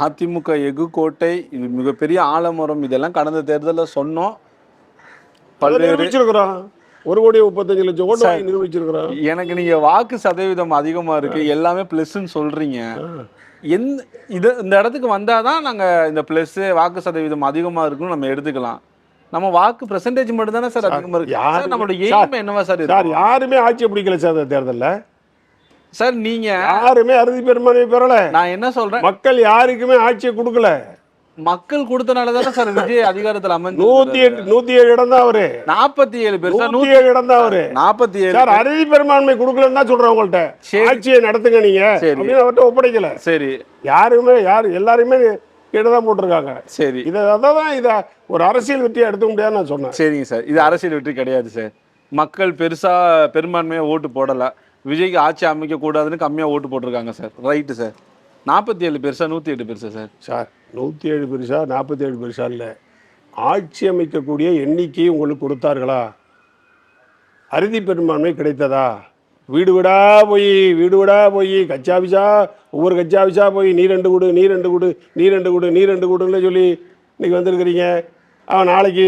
அதிமுக எஃகு கோட்டை, இது மிகப்பெரிய ஆலமரம், இதெல்லாம் கடந்த தேர்தலில் சொன்னோம். பல்வேறு நிரூபிச்சிருக்கிறோம். 1,35,00,000 ஓட்டு வாங்கி நிரூபிச்சிருக்கிறோம். எனக்கு நீங்க வாக்கு சதவீதம் அதிகமா இருக்கு, எல்லாமே பிளஸ்ன்னு சொல்றீங்க. இந்த இடத்துக்கு வந்தாதான் நாங்க இந்த பிளஸ் வாக்கு சதவீதம் அதிகமா இருக்குன்னு நம்ம எடுத்துக்கலாம். நம்ம வாக்கு பெர்சன்டேஜ் மட்டும் தானே சார் அதிகமா இருக்கு. சார் நம்மளோட எய்ம் என்னவா சார் சார்? யாருமே ஆட்சி பிடிக்கல சார் இந்த தேர்தல்ல. சார் நீங்க யாருமே அறுதி பெரும்பான்மை பெறல. நான் என்ன சொல்றேன், மக்கள் யாருக்குமே ஆட்சியை கொடுக்கல. மக்கள் கொடுத்தனாலதானே சார் விஜய் அதிகாரத்தில் அமைஞ்சு 107 இடம் தான் அவரு. 47 பேர் சார், 107 இடம் தான் அவரு. 47 சார் அறுதி பெரும்பான்மை கொடுக்கலன்னு தான் சொல்றேன் உங்கள்ட்ட. ஆட்சியை நடத்துங்க நீங்க அப்படின்னு அவர்கிட்ட ஒப்படைக்கல. சரி, யாருமே எல்லாருமே கீழதான் போட்டிருக்காங்க. சரி, அதான் இத ஒரு அரசியல் வெற்றியை எடுத்துக்க முடியாதுன்னு நான் சொன்னேன். சரிங்க சார், இது அரசியல் வெற்றி கிடையாது சார். மக்கள் பெரும்பான்மையா ஓட்டு போடல, விஜய்க்கு ஆட்சி அமைக்க கூடாதுன்னு கம்மியா ஓட்டு போட்டிருக்காங்க சார். Right sir. 47 பெருசா 108 பெருசா சார்? சார் 107 பெருசா 47 பெருசா இல்லை, ஆட்சி அமைக்கக்கூடிய எண்ணிக்கையை உங்களுக்கு கொடுத்தார்களா? அறுதி பெரும்பான்மை கிடைத்ததா? வீடு வீடா போய் கச்சாபிசா ஒவ்வொரு கச்சாபிசா போய் நீ ரெண்டு கூடுன்னு சொல்லி இன்னைக்கு வந்திருக்கிறீங்க. அவன் நாளைக்கு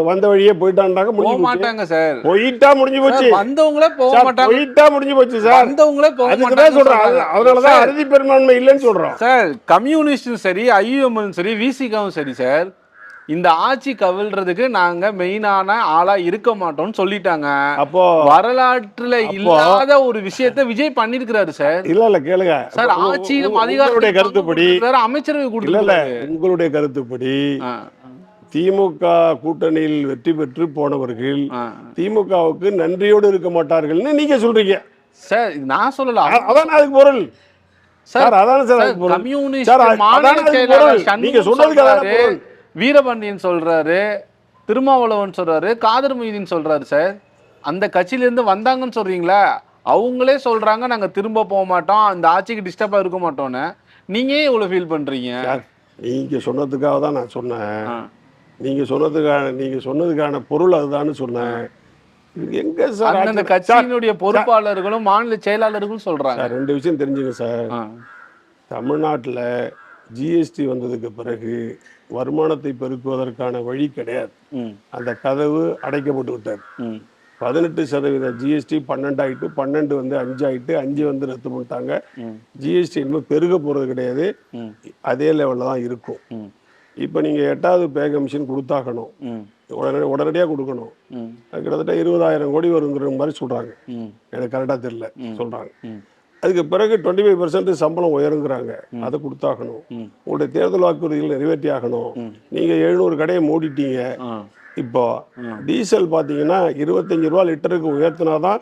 வந்த வழியே போயிட்டான்டாங்க, முடிஞ்சு மாட்டாங்க சார். போயிட்டா முடிஞ்சு போச்சு. வந்தவங்களே போக மாட்டாங்க. போயிட்டா முடிஞ்சு போச்சு சார். வந்தவங்களே போக மாட்டாங்க சொல்றோம். அதனாலதான் அறுதி பெரும்பான்மை இல்லைன்னு சொல்றோம் சார். கம்யூனிஸ்டும் சரி, ஐயுஎம்எலும் சரி, விசிகாவும் சரி சார், இந்த ஆட்சி கவிழ்றதுக்கு நாங்க மெயினான ஆளா இருக்க மாட்டோம்னு சொல்லிட்டாங்க. அப்போ வரலாற்றுல இல்லாத ஒரு விஷயத்தை விஜய் பண்ணிருக்கிறாரு சார். இல்ல கேளுங்க சார், ஆட்சியிலும் அதிகாரத்துடைய கருத்துப்படி அமைச்சரவை கொடுக்கல. உங்களுடைய கருத்துப்படி திமுக கூட்டணியில் வெற்றி பெற்று போனவர்கள் திமுகவுக்கு நன்றியோடு இருக்க மாட்டார்கள்னு நீங்க சொல்றீங்க சார். நான் சொல்லல, அதான் அதுக்கு பொருள் சார். அதான சார் கம்யூனிஸ்ட் மாநில செயலாளர் நீங்க சொன்னதுக்கு வீரபாண்டியன் சொல்றாரு, திருமாவளவன் சொல்றாரு, காதர் மொய்தீன் சொல்றாரு சார். அந்த கட்சியிலேருந்து வந்தாங்கன்னு சொல்றீங்களா? அவங்களே சொல்றாங்க நாங்க திரும்ப போக மாட்டோம், அந்த ஆட்சிக்கு டிஸ்டர்பா இருக்க மாட்டோம்னு. நீங்க இவ்வளவு ஃபீல் பண்றீங்க? நீங்க சொன்னதுக்காக தான் நான் சொன்னேன். நீங்க சொன்னதுக்கான பொருள் அதுதான்னு சொன்னேன். எங்க சார் அந்த கட்சியினுடைய பொறுப்பாளர்களும் மாநில செயலாளர்களும் சொல்றாங்க. ரெண்டு விஷயம் தெரிஞ்சுங்க சார். தமிழ்நாட்டில் ஜிஎஸ்டி வந்ததுக்கு பிறகு வருமானத்தை பெருக்குவதற்கான வழி கிடையாது. அந்த கதவு அடைக்கப்பட்டு விட்டார். 18% ஜிஎஸ்டி 12 ஆயிட்டு, 12 வந்து 5 ஆயிட்டு, 5 வந்து ரத்து பண்ணிட்டாங்க. ஜிஎஸ்டி இன்னும் பெருக போறது கிடையாது, அதே லெவலில் தான் இருக்கும். இப்போ நீங்க 8வது பே கமிஷன் கொடுத்தாகணும், உடனடியாக கொடுக்கணும். அது கிட்டத்தட்ட 20,000 கோடி வருங்கிற மாதிரி சொல்றாங்க. எனக்கு கரெக்டாக தெரியல சொல்றாங்க. அதுக்கு பிறகு 25% சம்பளம் உயருங்கிறாங்க, அதை கொடுத்தாகணும். உங்களுடைய தேர்தல் வாக்குறுதிகள் நிறைவேற்றி ஆகணும். நீங்க 700 கடையை மூடிட்டீங்க. இப்போ டீசல் பாத்தீங்கன்னா 25 ரூபா லிட்டருக்கு உயர்த்தினாதான்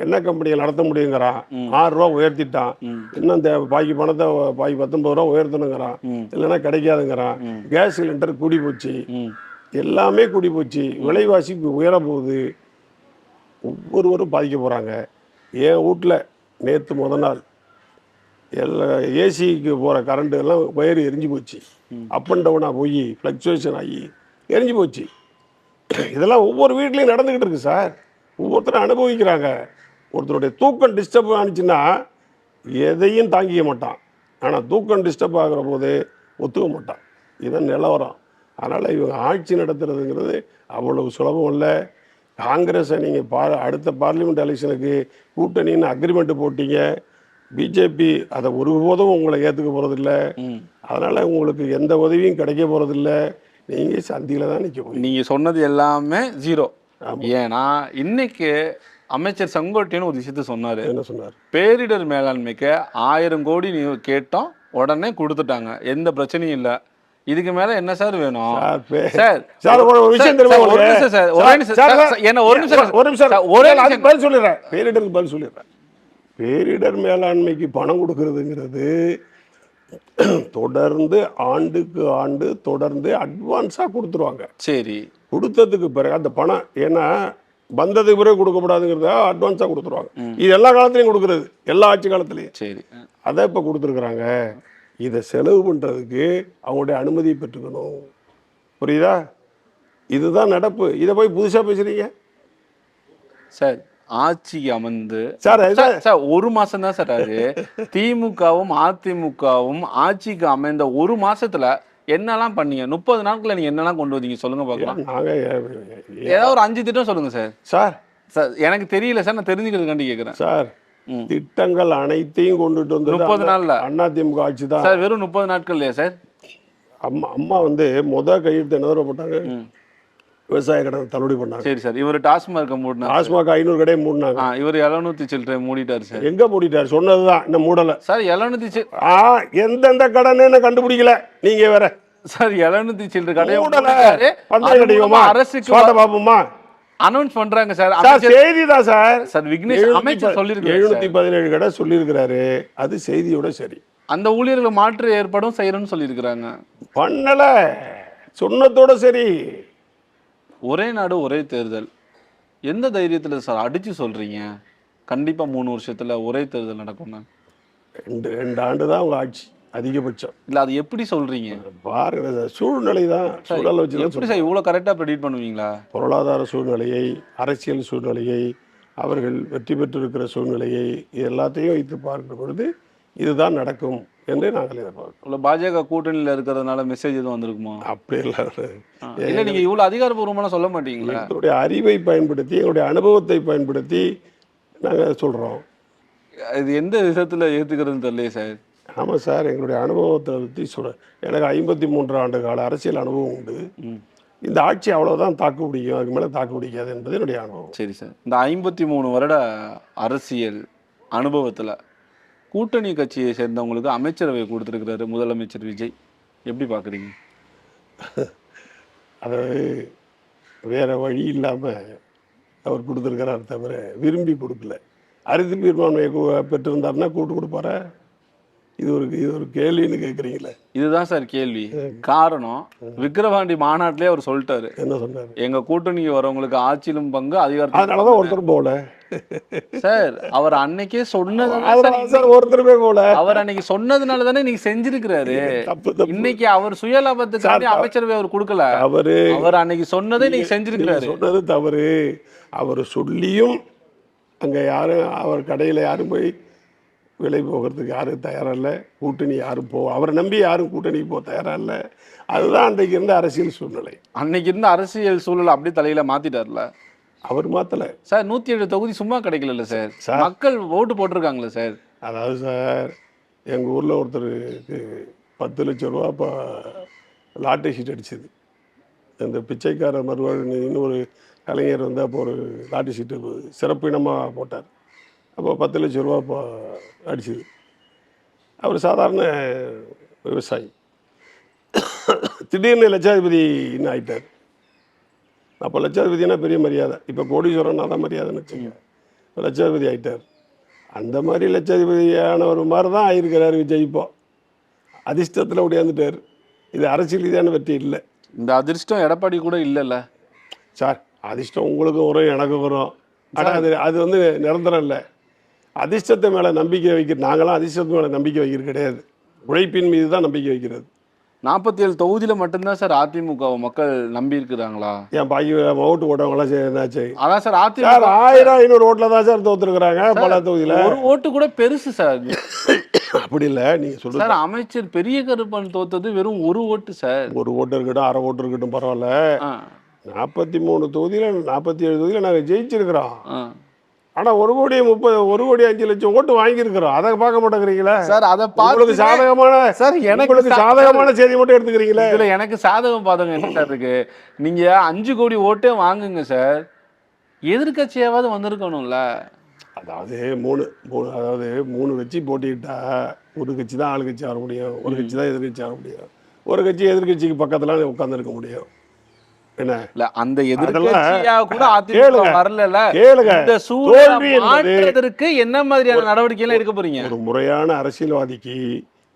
என்ன கம்பெனிகள் நடத்த முடியுங்கிறான். 6 ரூபா உயர்த்திட்டான். இன்னும் இந்த பாக்கி பணத்தை 19 ரூபா உயர்த்தணுங்கிறான், இல்லைன்னா கிடைக்காதுங்கிறான். கேஸ் சிலிண்டர் கூடி போச்சு, எல்லாமே கூடி போச்சு. விலைவாசி உயர போகுது. ஒவ்வொருவரும் பாதிக்க போறாங்க. என் வீட்டில் நேற்று முதல் நாள் ஏசிக்கு போகிற கரண்ட் எல்லாம் ஒயர் எரிஞ்சு போச்சு. அப் அண்ட் டவுனாக போய் ஃப்ளக்சுவேஷன் ஆகி எரிஞ்சு போச்சு. இதெல்லாம் ஒவ்வொரு வீட்லேயும் நடந்துக்கிட்டு இருக்கு சார். ஒவ்வொருத்தரும் அனுபவிக்கிறாங்க. ஒருத்தருடைய தூக்கம் டிஸ்டர்ப் ஆனிச்சுன்னா எதையும் தாங்கிக்க மாட்டான். ஆனால் தூக்கம் டிஸ்டர்ப் ஆகிற போது ஒத்துக்க மாட்டான். இதுதான் நிலவரம். அதனால் இவங்க ஆட்சி நடத்துறதுங்கிறது அவ்வளவு சுலபம் இல்லை. காங்கிரஸை நீங்கள் அடுத்த பார்லிமெண்ட் எலெக்ஷனுக்கு கூட்டணின்னு அக்ரிமெண்ட் போட்டீங்க. பிஜேபி அதை ஒருபோதும் உங்களை ஏற்றுக்க போகிறதில்ல. அதனால் உங்களுக்கு எந்த உதவியும் கிடைக்க போகிறதில்ல. நீங்கள் சந்தியில் தான் நிற்க போகிறீங்க. நீங்கள் சொன்னது எல்லாமே ஜீரோ. ஏன்னா இன்னைக்கு அமைச்சர் செங்கோட்டையன் ஒரு விஷயத்த சொன்னார். என்ன சொன்னார்? பேரிடர் மேலாண்மைக்கு 1000 கோடி கேட்டோம், உடனே கொடுத்துட்டாங்க, எந்த பிரச்சனையும் இல்லை. இதுக்கு மேல என்ன சார் வேணும்? சார் ஒரு விஷயம் தெரியுமா? பேரிடர் மேலாண்மைக்கு பணம் கொடுக்கறதுங்கிறது தொடர்ந்து ஆண்டுக்கு ஆண்டு தொடர்ந்து அட்வான்ஸா கொடுத்துருவாங்க. சரி, கொடுத்ததுக்கு பிறகு அந்த பணம் ஏன்னா வந்ததுக்கு பிறகு கொடுக்கப்படாதுங்கிறத அட்வான்ஸா கொடுத்துருவாங்க. இது எல்லா காலத்திலையும் கொடுக்கறது, எல்லா ஆட்சி காலத்திலையும். சரி, அதை இப்ப கொடுத்துருக்குறாங்க. இதை செலவு பண்ணுறதுக்கு அவங்களுடைய அனுமதியை பெற்றுக்கணும். புரியுதா? இதுதான் நடப்பு. இதை போய் புதுசாக பேசுறீங்க சார். ஆட்சிக்கு அமர்ந்து சார் சார் ஒரு மாசம் தான் சார் ஆகுது. திமுகவும் அதிமுகவும் ஆட்சிக்கு அமைந்த ஒரு மாசத்துல என்னெல்லாம் பண்ணீங்க? 30 நாட்கள்ல நீங்க என்னெல்லாம் கொண்டு வந்தீங்க சொல்லுங்க பார்க்கலாம். நாங்க ஏதாவது ஒரு 5 திட்டம் சொல்லுங்க சார். சார் சார் எனக்கு தெரியல சார், நான் தெரிஞ்சுக்கிறதுக்காண்டி கேட்குறேன். சார் திட்டங்கள் அனைத்தையும் கொண்டுட்டு வந்து 30 நாள்ல அதிமுக ஆட்சி தான் சார். வெறும் 30 நாட்கள் இல்லையா சார்? அம்மா வந்து கையெழுத்து என்ன தடவை போட்டாங்க? விவசாய கடன் தள்ளுபடி பண்ணாங்க. சரி சார். இவர் டாஸ்மார்க்க மூடினார். டாஸ்மாக் 500 கடையை மூடினாங்க. இவர் 700 சில்லறை மூடிட்டார் சார். எங்க மூடிட்டார்? சொன்னதுதான், இன்னும் மூடல சார். 700 எந்தெந்த கடன்னு கண்டுபிடிக்கல நீங்க வேற சார். 700 சில்லறை கடையை மூடல. அரசுக்கு பாப்போமா அனௌன்ஸ் பண்றாங்க சார். செய்தி தான் சார். சார் விக்னேஷ் அமைச்சர் சொல்லிருக்காரு 717 கடை சொல்லியிருக்கிறாரு. அது செய்தியோட சரி. அந்த ஊழியர்கள் மாற்று ஏற்படும் செய்யறோம்னு சொல்லியிருக்கிறாங்க. பண்ணல, சொன்னதோட சரி. ஒரே நாடு ஒரே தேர்தல் எந்த தைரியத்துல சார் அடிச்சு சொல்றீங்க? கண்டிப்பா 3 வருஷத்துல ஒரே தேர்தல் நடக்கும். 2 ஆண்டு தான் உங்க ஆட்சி அதிகபட்சம். இல்ல அது எப்படி சொல்றீங்க? பாருங்க சார், சூழ்நிலை தான். சூழலை வச்சு எப்படி சார் இவ்வளவு கரெக்டா ப்ரெடிக்ட் பண்ணுவீங்களா? பொருளாதார சூழ்நிலையை, அரசியல் சூழ்நிலையை, அவர்கள் வெற்றி பெற்றிருக்கிற சூழ்நிலையை, இது எல்லாத்தையும் வைத்து பார்க்கிற பொழுது இதுதான் நடக்கும் என்று நாங்கள் எதிர்பார்க்கிறோம். பாஜக கூட்டணியில் இருக்கிறதுனால மெசேஜ் எதுவும் வந்திருக்குமா? அப்படி இல்லை, நீங்க இவ்வளவு அதிகாரப்பூர்வமான சொல்ல மாட்டீங்களா? எங்களுடைய அறிவை பயன்படுத்தி, எங்களுடைய அனுபவத்தை பயன்படுத்தி நாங்கள் சொல்றோம். இது எந்த விதத்துல ஏத்துக்கிறதுன்னு தெரியல சார். ஆமாம் சார், எங்களுடைய அனுபவத்தை பற்றி எனக்கு 53 ஆண்டு கால அரசியல் அனுபவம் உண்டு. இந்த ஆட்சி அவ்வளோதான் தாக்கு பிடிக்கும், அதுக்கு மேலே தாக்கு பிடிக்காது என்பது என்னுடைய அனுபவம். சரி சார். இந்த 53 வருட அரசியல் அனுபவத்தில் கூட்டணி கட்சியை சேர்ந்தவங்களுக்கு அமைச்சரவை கொடுத்துருக்கிறாரு முதலமைச்சர் விஜய். எப்படி பார்க்குறீங்க? அதாவது வேற வழி இல்லாமல் அவர் கொடுத்துருக்கிறார், தவிர விரும்பி கொடுக்கல. அறுதி பெரும்பான்மையை பெற்றிருந்தாருன்னா கூட்டு கொடுப்பாரா? இது ஒரு கேள்வின்னு கேட்குறீங்களே. இதுதான் சார் கேள்வி. காரணம், விக்கிரவாண்டி மாநாட்டிலே அவர் சொல்லிட்டாரு. என்ன சொன்னாரு? எங்க கூட்டணிக்கு வரவங்களுக்கு ஆட்சியிலும் பங்கு, அதிகாரத்திலும். அதனாலதான் ஒருத்தர் போல சார். அவர் அன்னைக்கே சொன்னது ஒருத்தருமே போல. அவர் அன்னைக்கு சொன்னதுனால தானே நீங்க செஞ்சிருக்கிறாரு. இன்னைக்கு அவர் சுயலாபத்துக்காண்டி அமைச்சரவை அவர் கொடுக்கல. அவர் அன்னைக்கு சொன்னதை நீங்க செஞ்சிருக்கிறாரு. சொன்னது தவறு. அவர் சொல்லியும் அங்க யாரும் அவர் கடையில யாரும் போய் விலை போகிறதுக்கு யாரும் தயாராக இல்லை. கூட்டணி யாரும் அவரை நம்பி யாரும் கூட்டணிக்கு போக தயாராக இல்லை. அதுதான் அன்றைக்கு இருந்த அரசியல் சூழ்நிலை. அன்னைக்கு இருந்த அரசியல் சூழல் அப்படியே தலையில மாத்திட்டார்ல. அவர் மாத்தல சார். 107 தொகுதி சும்மா கிடைக்கல சார். மக்கள் ஓட்டு போட்டிருக்காங்களே சார். அதாவது சார், எங்க ஊர்ல ஒருத்தருக்கு 10 லட்சம் ரூபா இப்போ லாட்டரி ஷீட் அடிச்சது. இந்த பிச்சைக்கார மறுவாழ் இன்னொரு கலைஞர் வந்து அப்போ ஒரு லாட்டரி ஷீட்டு சிறப்பு இனமாக போட்டார். அப்போ 10 லட்சம் ரூபா இப்போ அடிச்சுது. அவர் சாதாரண விவசாயி, திடீர்னு லட்சாதிபதினு ஆயிட்டார். அப்போ லட்சாதிபதினா பெரிய மரியாதை. இப்போ கோடீஸ்வரன்னா தான் மரியாதைன்னு வச்சுங்க. லட்சாதிபதி ஆயிட்டார். அந்த மாதிரி லட்சாதிபதியானவர் மாதிரி தான் ஆயிருக்கிறார் விஜய். இப்போ அதிர்ஷ்டத்தில் ஓடியாந்துட்டார். இது அரசியல் ரீதியான வெற்றி இல்லை. இந்த அதிர்ஷ்டம் எடப்பாடி கூட இல்லைல்ல சார். அதிர்ஷ்டம் உங்களுக்கும் வரும், எனக்கும் வரும். ஆனால் அது வந்து நிரந்தரம் இல்லை. அதிர்ஷ்டத்தை மேலே நம்பிக்கை வைக்கிறது, நாங்களாம் அதிர்ஷ்டத்து மேலே நம்பிக்கை வைக்கிறது கிடையாது. உழைப்பின் மீது தான் நம்பிக்கை வைக்கிறது. 47 தொகுதியில் மட்டும்தான் சார் அதிமுக மக்கள் நம்பி இருக்கிறாங்களா? ஏன் பாக்கி ஓட்டு போட்டவங்களாம் என்னாச்சு? அதான் சார், அதிமுக 1000-500 ஓட்டில் தான் சார் தோத்துருக்குறாங்க பல தொகுதியில். ஒரு ஓட்டு கூட பெருசு சார். அப்படி இல்லை, நீங்கள் சொல்லுங்க சார். அமைச்சர் பெரிய கருப்பன் தோத்தது வெறும் 1 ஓட்டு சார். 1 ஓட்டு இருக்கட்டும், அரை ஓட்டு இருக்கட்டும், பரவாயில்ல. 43 தொகுதியில் 47 தொகுதியில் நாங்கள் ஜெயிச்சிருக்கிறோம். ஆனால் 1,30,00,000 ஓட்டு வாங்கியிருக்கிறோம். அதை பார்க்க மாட்டேங்கிறீங்களா சார்? அதை பார்த்து சாதகமான சார், எனக்கு சாதகமான செய்தி மட்டும் எடுத்துக்கிறீங்களா? இல்லை, எனக்கு சாதகம் பாதகம் என்ன சார் இருக்கு? நீங்க 5 கோடி ஓட்டே வாங்குங்க சார், எதிர்கட்சியாவது வந்திருக்கணும்ல. அதாவது 3 கட்சி போட்டிக்கிட்டா ஒரு கட்சி தான் ஆளுங்கட்சி ஆக முடியும், ஒரு கட்சி தான் எதிர்கட்சி ஆக முடியும், ஒரு கட்சி எதிர்கட்சிக்கு பக்கத்துல உட்கார்ந்துருக்க முடியும். என்ன இல்ல, அந்த எதிர்கட்சியா கூட அதிமுக வரல. இந்த சூழலை மாற்றுவதற்கு என்ன மாதிரியான நடவடிக்கை எல்லாம் எடுக்க போறீங்க? ஒரு முறையான அரசியல்வாதிக்கு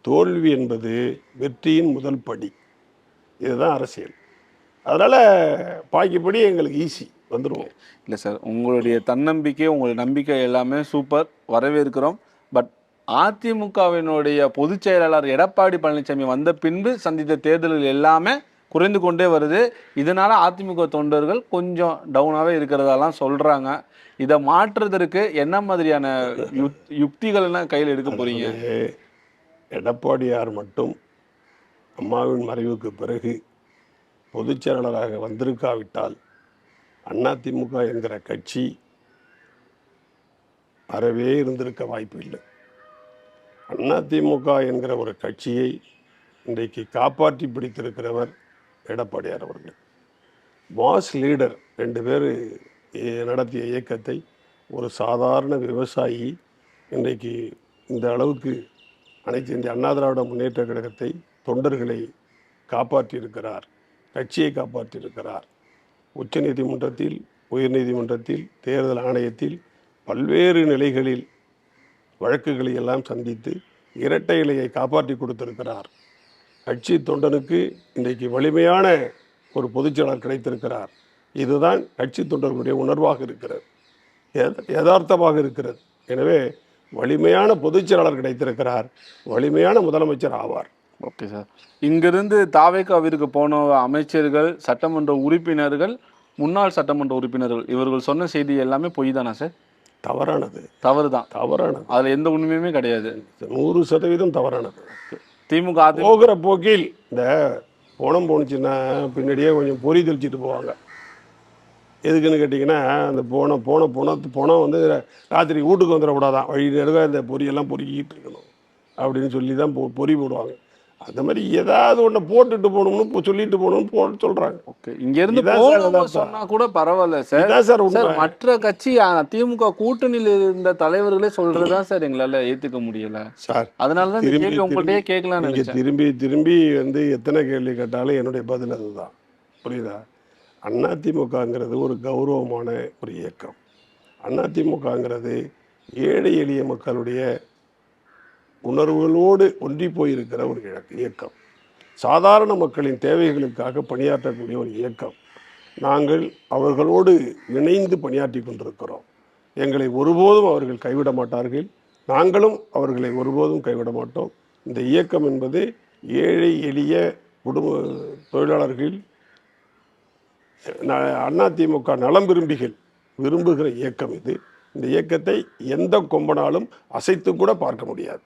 தோல்வி என்பது வெற்றியின் முதல் படி. இதுதான் அரசியல். அதனால பாக்கிப்படி எங்களுக்கு ஈஸி வந்துடுவோம். இல்லை சார், உங்களுடைய தன்னம்பிக்கை, உங்களுடைய நம்பிக்கை எல்லாமே சூப்பர், வரவேற்கிறோம். பட் அதிமுகவினுடைய பொதுச் செயலாளர் எடப்பாடி பழனிசாமி வந்த பின்பு சந்தித்த தேர்தல்கள் எல்லாமே குறைந்து கொண்டே வருது. இதனால அதிமுக தொண்டர்கள் கொஞ்சம் டவுனாவே இருக்கிறதெல்லாம் சொல்றாங்க. இதை மாற்றுவதற்கு என்ன மாதிரியான யுக்திகள் எல்லாம் கையில் எடுக்க போறீங்க? எடப்பாடியார் மட்டும் அம்மாவின் மறைவுக்கு பிறகு பொதுச் செயலாளராக வந்திருக்காவிட்டால் அதிமுக என்கிற கட்சி அறவே இருந்திருக்க வாய்ப்பு இல்லை. அதிமுக என்கிற ஒரு கட்சியை இன்றைக்கு காப்பாற்றி பிடித்திருக்கிறவர் எடப்பாடியார் அவர்கள். மாஸ் லீடர் 2 பேர் நடத்திய இயக்கத்தை ஒரு சாதாரண விவசாயி இன்றைக்கு இந்த அளவுக்கு அனைத்து இந்திய அண்ணா திராவிட முன்னேற்ற கழகத்தை, தொண்டர்களை காப்பாற்றியிருக்கிறார், கட்சியை காப்பாற்றியிருக்கிறார். உச்ச நீதிமன்றத்தில், உயர்நீதிமன்றத்தில், தேர்தல் ஆணையத்தில் பல்வேறு நிலைகளில் வழக்குகளை எல்லாம் சந்தித்து இரட்டை இலையை காப்பாற்றி கொடுத்திருக்கிறார். கட்சி தொண்டனுக்கு இன்றைக்கு வலிமையான ஒரு பொதுச்செயலாளர் கிடைத்திருக்கிறார். இதுதான் கட்சி தொண்டர்களுடைய உணர்வாக இருக்கிறது, யதார்த்தமாக இருக்கிறது. எனவே வலிமையான பொதுச்செயலாளர் கிடைத்திருக்கிறார், வலிமையான முதலமைச்சர் ஆவார். Okay sir. இங்கிருந்து தாவேகாவிற்கு போன அமைச்சர்கள், சட்டமன்ற உறுப்பினர்கள், முன்னாள் சட்டமன்ற உறுப்பினர்கள் இவர்கள் சொன்ன செய்தி எல்லாமே பொய் தானா சார்? தவறானது. தவறுதான். தவறானது. அதுல எந்த உண்மையுமே கிடையாது. 100% தவறானது. திமுக போகிற போக்கில் இந்த போனம் போனுச்சுன்னா பின்னாடியே கொஞ்சம் பொறி தெளிச்சிட்டு போவாங்க. எதுக்குன்னு கேட்டிங்கன்னா, அந்த போனம் வந்து ராத்திரி வீட்டுக்கு வந்துடக்கூடாதான், வழி நெடுக இந்த பொரியெல்லாம் பொறுக்கிட்டு இருக்கணும் அப்படின்னு சொல்லி தான் பொறி போடுவாங்க. அந்த மாதிரி ஏதாவது ஒன்று போட்டுட்டு போகணும்னு சொல்லிட்டு போகணும்னு சொல்கிறாங்க. ஓகே, இங்கேருந்து சொன்னா கூட பரவாயில்ல சார். சார் மற்ற கட்சி திமுக கூட்டணியில் இருந்த தலைவர்களே சொல்றதுதான் சார் எங்களால் ஏற்றுக்க முடியல சார். அதனால தான் கேள்வி உங்கள்கிட்டயே கேட்கலான்னு நினைச்சேன். திரும்பி திரும்பி வந்து எத்தனை கேள்வி கேட்டாலும் என்னுடைய பதில் அதுதான். புரியுதா? அதிமுகங்கிறது ஒரு கௌரவமான ஒரு இயக்கம். அதிமுகங்கிறது ஏழை எளிய மக்களுடைய உணர்வுகளோடு ஒன்றி போயிருக்கிற ஒரு இயக்கம். சாதாரண மக்களின் தேவைகளுக்காக பணியாற்றக்கூடிய ஒரு இயக்கம். நாங்கள் அவர்களோடு இணைந்து பணியாற்றி கொண்டிருக்கிறோம். எங்களை ஒருபோதும் அவர்கள் கைவிட மாட்டார்கள், நாங்களும் அவர்களை ஒருபோதும் கைவிட மாட்டோம். இந்த இயக்கம் என்பது ஏழை எளிய குடும்ப தொழிலாளர்கள், அதிமுக நலம் விரும்புகிற இயக்கம் இது. இந்த இயக்கத்தை எந்த கொம்பனாலும் அசைத்து கூட பார்க்க முடியாது.